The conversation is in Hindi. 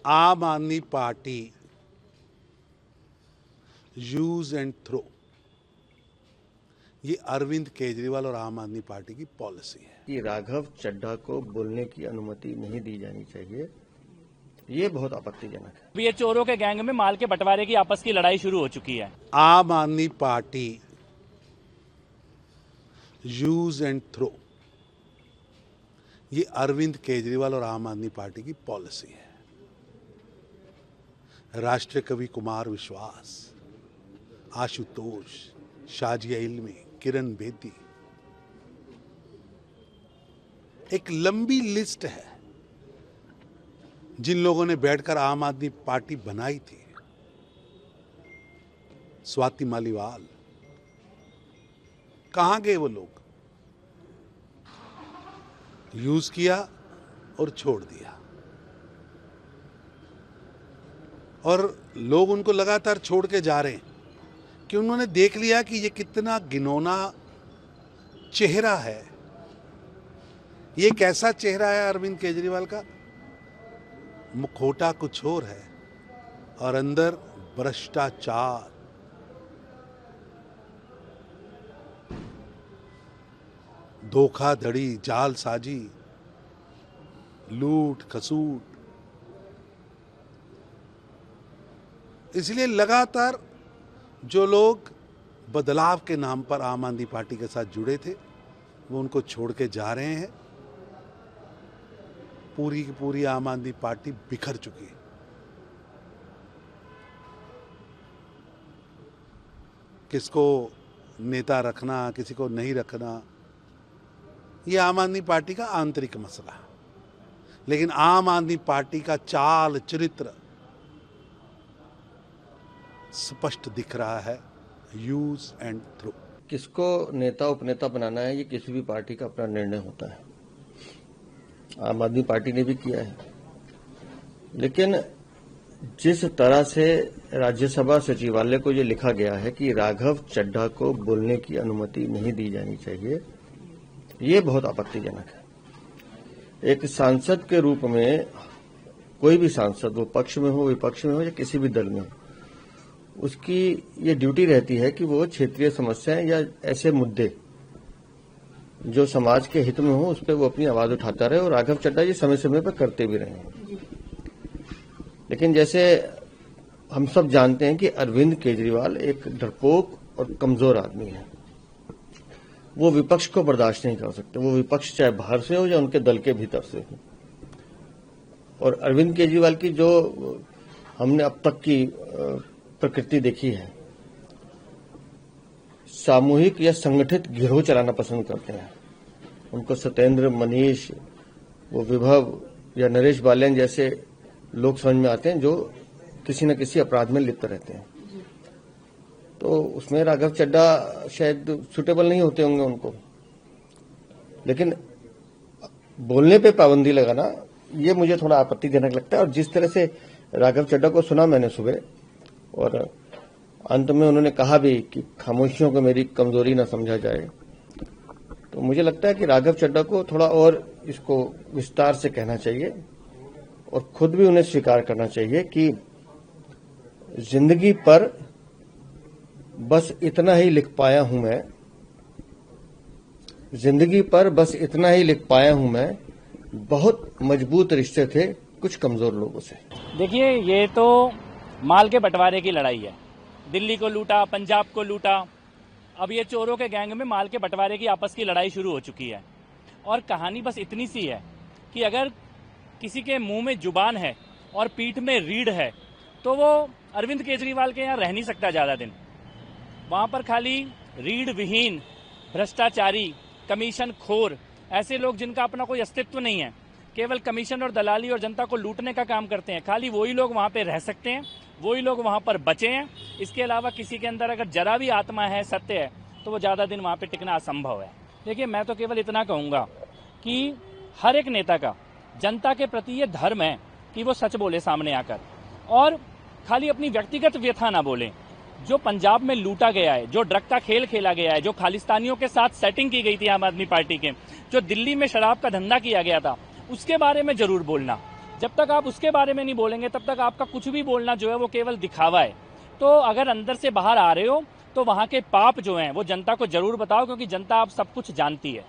आम आदमी पार्टी यूज एंड थ्रो, ये अरविंद केजरीवाल और आम आदमी पार्टी की पॉलिसी है कि राघव चड्ढा को बोलने की अनुमति नहीं दी जानी चाहिए। ये बहुत आपत्तिजनक है। ये चोरों के गैंग में माल के बंटवारे की आपस की लड़ाई शुरू हो चुकी है। आम आदमी पार्टी यूज एंड थ्रो, ये अरविंद केजरीवाल और आम आदमी पार्टी की पॉलिसी है। राष्ट्रीय कवि कुमार विश्वास, आशुतोष, शाजिया इल्मी, किरण बेदी, एक लंबी लिस्ट है जिन लोगों ने बैठकर आम आदमी पार्टी बनाई थी। स्वाति मालीवाल, कहां गए वो लोग? यूज किया और छोड़ दिया, और लोग उनको लगातार छोड़ के जा रहे हैं कि उन्होंने देख लिया कि ये कितना घिनौना चेहरा है। ये कैसा चेहरा है अरविंद केजरीवाल का? मुखौटा कुछ और है और अंदर भ्रष्टाचार, धोखाधड़ी, जालसाजी, लूट खसूट। इसलिए लगातार जो लोग बदलाव के नाम पर आम आदमी पार्टी के साथ जुड़े थे वो उनको छोड़ के जा रहे हैं। पूरी की पूरी आम आदमी पार्टी बिखर चुकी है। किसको नेता रखना, किसी को नहीं रखना, ये आम आदमी पार्टी का आंतरिक मसला है। लेकिन आम आदमी पार्टी का चाल चरित्र स्पष्ट दिख रहा है, यूज एंड थ्रो। किसको नेता उपनेता बनाना है, ये किसी भी पार्टी का अपना निर्णय होता है। आम आदमी पार्टी ने भी किया है, लेकिन जिस तरह से राज्यसभा सचिवालय को ये लिखा गया है कि राघव चड्ढा को बोलने की अनुमति नहीं दी जानी चाहिए, ये बहुत आपत्तिजनक है। एक सांसद के रूप में कोई भी सांसद, वो पक्ष में हो, विपक्ष में हो या किसी भी दल में हो, उसकी ये ड्यूटी रहती है कि वो क्षेत्रीय समस्याएं या ऐसे मुद्दे जो समाज के हित में हो उस पर वो अपनी आवाज उठाता रहे, और राघव चड्ढा ये समय समय पर करते भी रहे हैं। लेकिन जैसे हम सब जानते हैं कि अरविंद केजरीवाल एक डरपोक और कमजोर आदमी है। वो विपक्ष को बर्दाश्त नहीं कर सकते, वो विपक्ष चाहे बाहर से हो या उनके दल के भीतर से हो। और अरविंद केजरीवाल की जो हमने अब तक की प्रकृति देखी है, सामूहिक या संगठित गिरोह चलाना पसंद करते हैं। उनको सत्येंद्र, मनीष, वो विभव या नरेश बालियान जैसे लोग समझ में आते हैं जो किसी न किसी अपराध में लिप्त रहते हैं। तो उसमें राघव चड्ढा शायद सुटेबल नहीं होते होंगे उनको, लेकिन बोलने पे पाबंदी लगाना ये मुझे थोड़ा आपत्तिजनक लगता है। और जिस तरह से राघव चड्ढा को सुना मैंने सुबह, और अंत में उन्होंने कहा भी कि खामोशियों को मेरी कमजोरी न समझा जाए, तो मुझे लगता है कि राघव चड्ढा को थोड़ा और इसको विस्तार से कहना चाहिए और खुद भी उन्हें स्वीकार करना चाहिए कि जिंदगी पर बस इतना ही लिख पाया हूं मैं, जिंदगी पर बस इतना ही लिख पाया हूं मैं, बहुत मजबूत रिश्ते थे कुछ कमजोर लोगों से। देखिए, ये तो माल के बंटवारे की लड़ाई है। दिल्ली को लूटा, पंजाब को लूटा, अब ये चोरों के गैंग में माल के बंटवारे की आपस की लड़ाई शुरू हो चुकी है। और कहानी बस इतनी सी है कि अगर किसी के मुंह में जुबान है और पीठ में रीढ़ है तो वो अरविंद केजरीवाल के यहाँ रह नहीं सकता ज्यादा दिन। वहां पर खाली रीढ़ विहीन, भ्रष्टाचारी, कमीशन खोर, ऐसे लोग जिनका अपना कोई अस्तित्व नहीं है, केवल कमीशन और दलाली और जनता को लूटने का काम करते हैं, खाली वही लोग वहां पे रह सकते हैं, वही लोग वहां पर बचे हैं। इसके अलावा किसी के अंदर अगर जरा भी आत्मा है, सत्य है, तो वो ज्यादा दिन वहां पे टिकना असंभव है। देखिए, मैं तो केवल इतना कहूंगा कि हर एक नेता का जनता के प्रति ये धर्म है कि वो सच बोले सामने आकर, और खाली अपनी व्यक्तिगत व्यथा ना बोले। जो पंजाब में लूटा गया है, जो ड्रग का खेल खेला गया है, जो खालिस्तानियों के साथ सेटिंग की गई थी आम आदमी पार्टी के, जो दिल्ली में शराब का धंधा किया गया था, उसके बारे में जरूर बोलना। जब तक आप उसके बारे में नहीं बोलेंगे तब तक आपका कुछ भी बोलना जो है वो केवल दिखावा है। तो अगर अंदर से बाहर आ रहे हो तो वहां के पाप जो हैं वो जनता को जरूर बताओ, क्योंकि जनता आप सब कुछ जानती है।